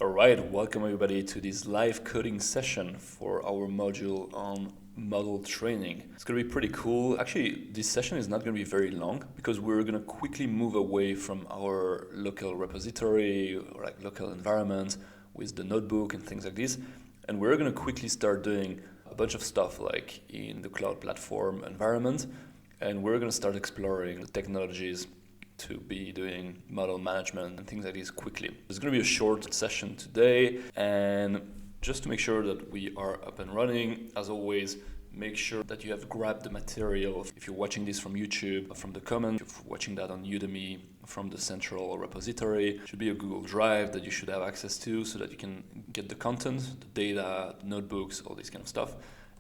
All right, welcome everybody to this live coding session for our module on model training. It's going to be pretty cool. Actually, this session is not going to be very long because we're going to quickly move away from our local repository or like local environment with the notebook and things like this. And we're going to quickly start doing a bunch of stuff like in the cloud platform environment. And we're going to start exploring the technologies to be doing model management and things like this quickly. It's going to be a short session today, and just to make sure that we are up and running, as always, make sure that you have grabbed the material. If you're watching this from YouTube, from the comment, if you're watching that on Udemy, from the central repository, it should be a Google Drive that you should have access to so that you can get the content, the data, the notebooks, all this kind of stuff.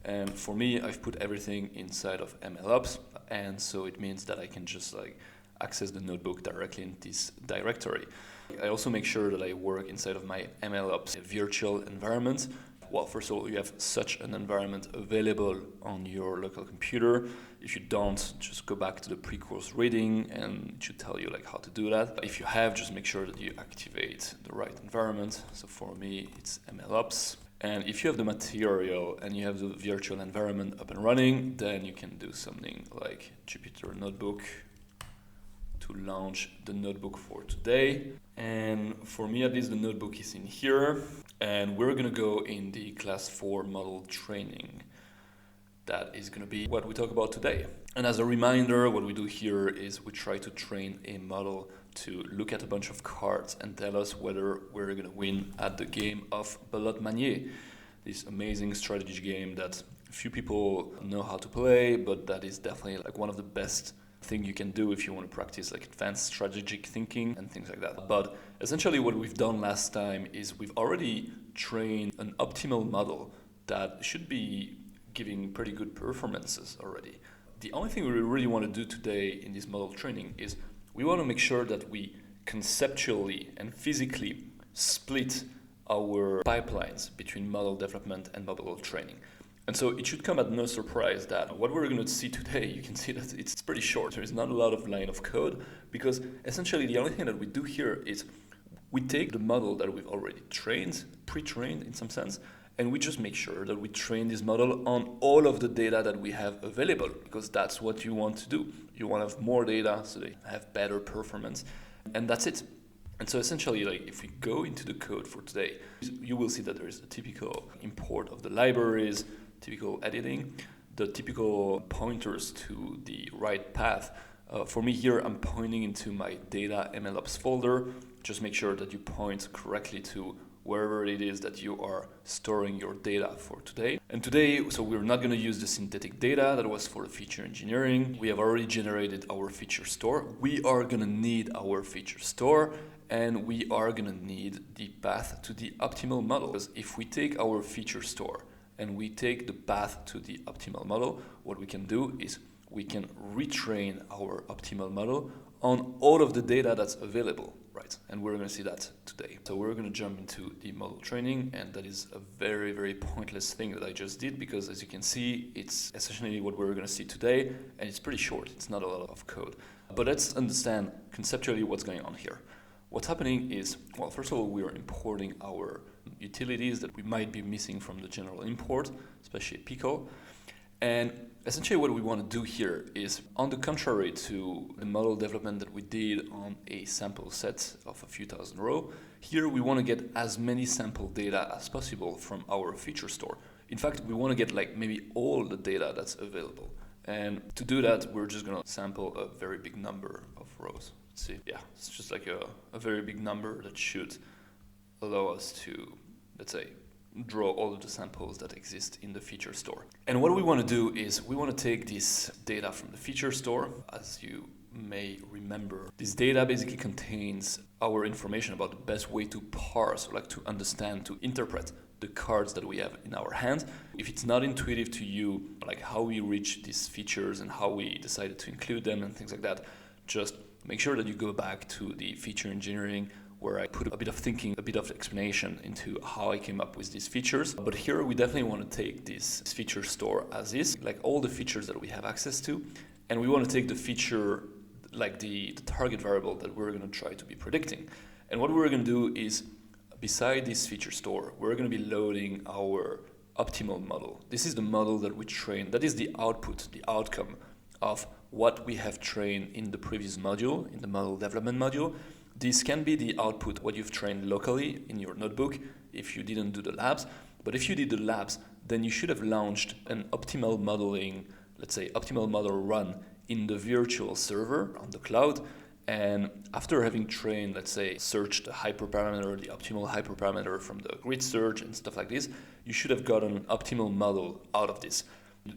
And for me, I've put everything inside of MLOps, and so it means that I can just access the notebook directly in this directory. I also make sure that I work inside of my MLOps virtual environment. Well, first of all, you have such an environment available on your local computer. If you don't, just go back to the pre-course reading and it should tell you how to do that. If you have, just make sure that you activate the right environment. So for me, it's MLOps. And if you have the material and you have the virtual environment up and running, then you can do something like Jupyter Notebook to launch the notebook for today. And for me, at least, the notebook is in here. And we're going to go in the class 4 model training. That is going to be what we talk about today. And as a reminder, what we do here is we try to train a model to look at a bunch of cards and tell us whether we're going to win at the game of Belote Manier, this amazing strategy game that few people know how to play, but that is definitely one of the best thing you can do if you want to practice advanced strategic thinking and things like that. But essentially what we've done last time is we've already trained an optimal model that should be giving pretty good performances already. The only thing we really want to do today in this model training is we want to make sure that we conceptually and physically split our pipelines between model development and model training. And so it should come at no surprise that what we're going to see today, you can see that it's pretty short. There is not a lot of line of code because essentially the only thing that we do here is we take the model that we've already trained, pre-trained in some sense, and we just make sure that we train this model on all of the data that we have available because that's what you want to do. You want to have more data so they have better performance, and that's it. And so essentially, if we go into the code for today, you will see that there is a typical import of the libraries, typical editing, the typical pointers to the right path. For me here, I'm pointing into my data MLOps folder. Just make sure that you point correctly to wherever it is that you are storing your data for today. And today, so we're not going to use the synthetic data that was for the feature engineering. We have already generated our feature store. We are going to need our feature store, and we are going to need the path to the optimal model. Because if we take our feature store and we take the path to the optimal model, what we can do is we can retrain our optimal model on all of the data that's available, right? And we're going to see that today. So we're going to jump into the model training, and that is a very, very pointless thing that I just did because as you can see, it's essentially what we're going to see today, and it's pretty short. It's not a lot of code. But let's understand conceptually what's going on here. What's happening is, well, first of all, we are importing our utilities that we might be missing from the general import, especially Pico. And essentially what we want to do here is, on the contrary to the model development that we did on a sample set of a few thousand rows, here we want to get as many sample data as possible from our feature store. In fact, we want to get maybe all the data that's available. And to do that, we're just going to sample a very big number of rows. Let's see, yeah, it's just a very big number that should allow us to, let's say, draw all of the samples that exist in the feature store. And what we want to do is we want to take this data from the feature store. As you may remember, this data basically contains our information about the best way to parse, or to understand, to interpret the cards that we have in our hands. If it's not intuitive to you, how we reach these features and how we decided to include them and things like that, just make sure that you go back to the feature engineering where I put a bit of thinking, a bit of explanation into how I came up with these features. But here we definitely want to take this feature store as is, all the features that we have access to, and we want to take the feature, the target variable that we're going to try to be predicting. And what we're going to do is beside this feature store, we're going to be loading our optimal model. This is the model that we train. That is the output, the outcome of what we have trained in the previous module, in the model development module. This can be the output, what you've trained locally in your notebook if you didn't do the labs. But if you did the labs, then you should have launched an optimal modeling, let's say optimal model run in the virtual server on the cloud. And after having trained, let's say, searched the hyperparameter, the optimal hyperparameter from the grid search and stuff like this, you should have gotten an optimal model out of this.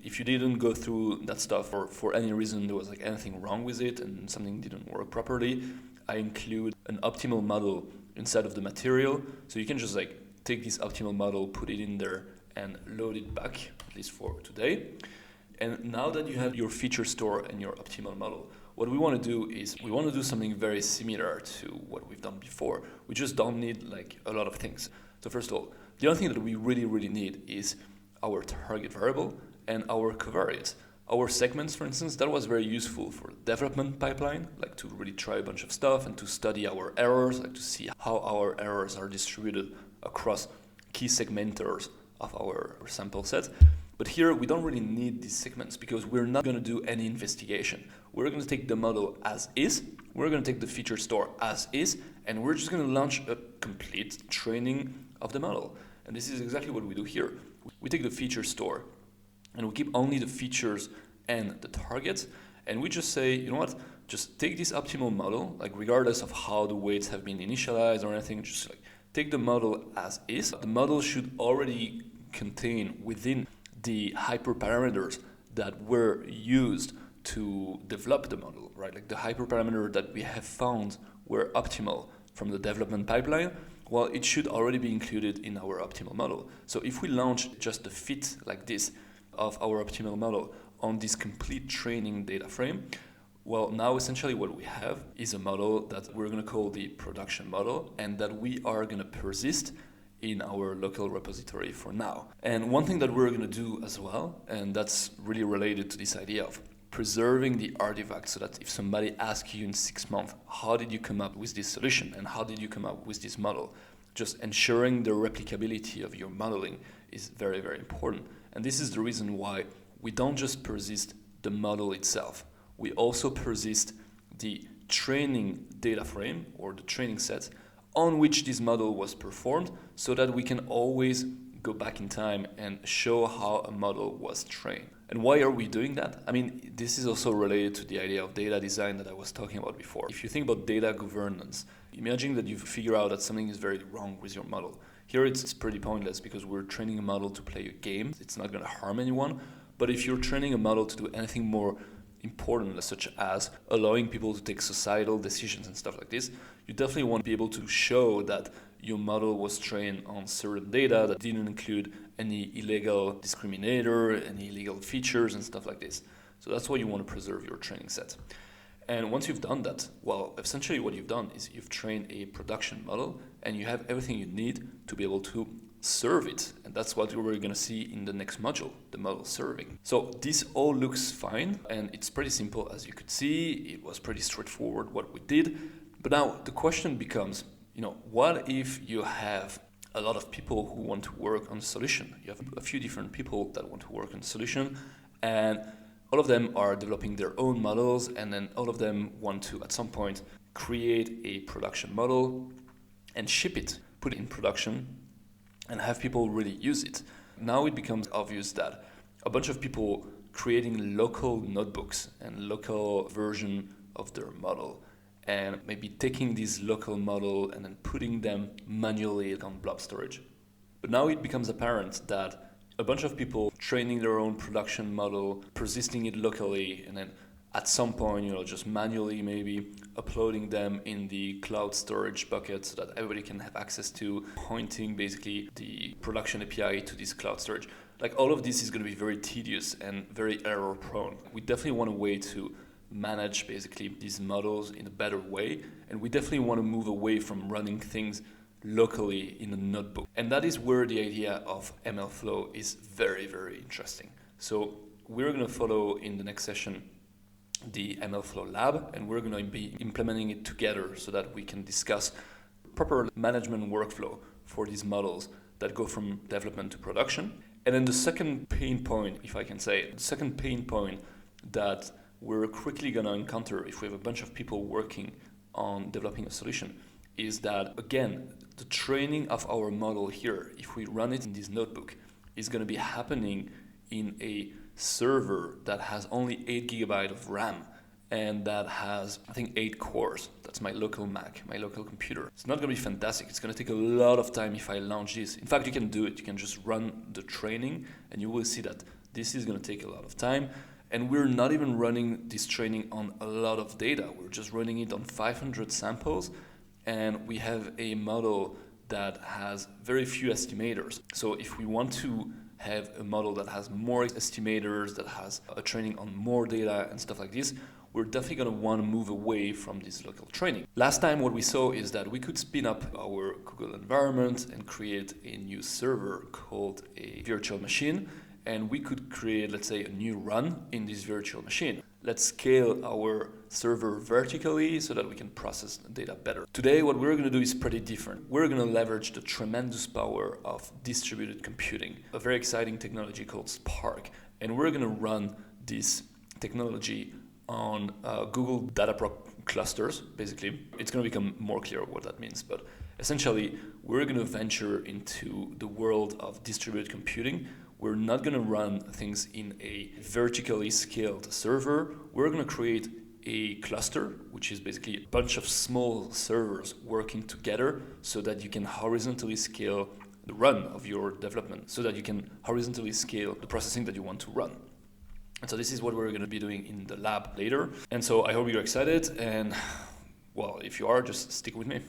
If you didn't go through that stuff or for any reason there was like anything wrong with it and something didn't work properly, I include an optimal model inside of the material. So you can just like take this optimal model, put it in there and load it back, at least for today. And now that you have your feature store and your optimal model, what we want to do is we want to do something very similar to what we've done before. We just don't need like a lot of things. So first of all, the only thing that we really need is our target variable and our covariates. Our segments, for instance, that was very useful for development pipeline, like to really try a bunch of stuff and to study our errors, like to see how our errors are distributed across key segmenters of our sample set. But here we don't really need these segments because we're not going to do any investigation. We're going to take the model as is, we're going to take the feature store as is, and we're just going to launch a complete training of the model. And this is exactly what we do here. We take the feature store and we keep only the features and the targets, and we just say, you know what, just take this optimal model, like regardless of how the weights have been initialized or anything, just like take the model as is. The model should already contain within the hyperparameters that were used to develop the model, right? Like the hyperparameter that we have found were optimal from the development pipeline, well, it should already be included in our optimal model. So if we launch just the fit like this of our optimal model on this complete training data frame, well, now essentially what we have is a model that we're going to call the production model and that we are going to persist in our local repository for now. And one thing that we're going to do as well, and that's really related to this idea of preserving the artifact, so that if somebody asks you in 6 months, how did you come up with this solution and how did you come up with this model? Just ensuring the replicability of your modeling is very, very important. And this is the reason why we don't just persist the model itself. We also persist the training data frame or the training set on which this model was performed, so that we can always go back in time and show how a model was trained. And why are we doing that? I mean, this is also related to the idea of data design that I was talking about before. If you think about data governance, imagine that you figure out that something is very wrong with your model. Here it's pretty pointless because we're training a model to play a game. It's not going to harm anyone. But if you're training a model to do anything more important, such as allowing people to take societal decisions and stuff like this, you definitely want to be able to show that your model was trained on certain data that didn't include any illegal discriminator, any illegal features and stuff like this. So that's why you want to preserve your training set. And once you've done that, well, essentially what you've done is you've trained a production model and you have everything you need to be able to serve it. And that's what we're going to see in the next module, the model serving. So this all looks fine and it's pretty simple. As you could see, it was pretty straightforward what we did. But now the question becomes, what if you have a lot of people who want to work on the solution? You have a few different people that want to work on the solution, and all of them are developing their own models, and then all of them want to, at some point, create a production model and ship it, put it in production, and have people really use it. Now it becomes obvious that a bunch of people creating local notebooks and local version of their model, and maybe taking this local model and then putting them manually on blob storage. But now it becomes apparent that a bunch of people training their own production model, persisting it locally, and then at some point, just manually maybe uploading them in the cloud storage bucket so that everybody can have access to, pointing basically the production API to this cloud storage. Like all of this is going to be very tedious and very error prone. We definitely want a way to manage basically these models in a better way, and we definitely want to move away from running things locally in a notebook. And that is where the idea of MLflow is very, very interesting. So we're going to follow in the next session the MLflow lab, and we're going to be implementing it together so that we can discuss proper management workflow for these models that go from development to production. And then the second pain point, if I can say, the second pain point that we're quickly going to encounter if we have a bunch of people working on developing a solution is that, again, the training of our model here, if we run it in this notebook, is going to be happening in a server that has only 8 gigabytes of RAM and that has, I think, 8 cores. That's my local Mac, my local computer. It's not going to be fantastic. It's going to take a lot of time if I launch this. In fact, you can do it. You can just run the training and you will see that this is going to take a lot of time. And we're not even running this training on a lot of data. We're just running it on 500 samples, and we have a model that has very few estimators. So if we want to have a model that has more estimators, that has a training on more data and stuff like this, we're definitely going to want to move away from this local training. Last time what we saw is that we could spin up our Google environment and create a new server called a virtual machine, and we could create, let's say, a new run in this virtual machine. Let's scale our server vertically so that we can process the data better. Today, what we're going to do is pretty different. We're going to leverage the tremendous power of distributed computing, a very exciting technology called Spark. And we're going to run this technology on Google Dataproc clusters, basically. It's going to become more clear what that means, but essentially, we're going to venture into the world of distributed computing. We're not going to run things in a vertically scaled server. We're going to create a cluster, which is basically a bunch of small servers working together so that you can horizontally scale the run of your development, so that you can horizontally scale the processing that you want to run. And so this is what we're going to be doing in the lab later. And so I hope you're excited. And well, if you are, just stick with me.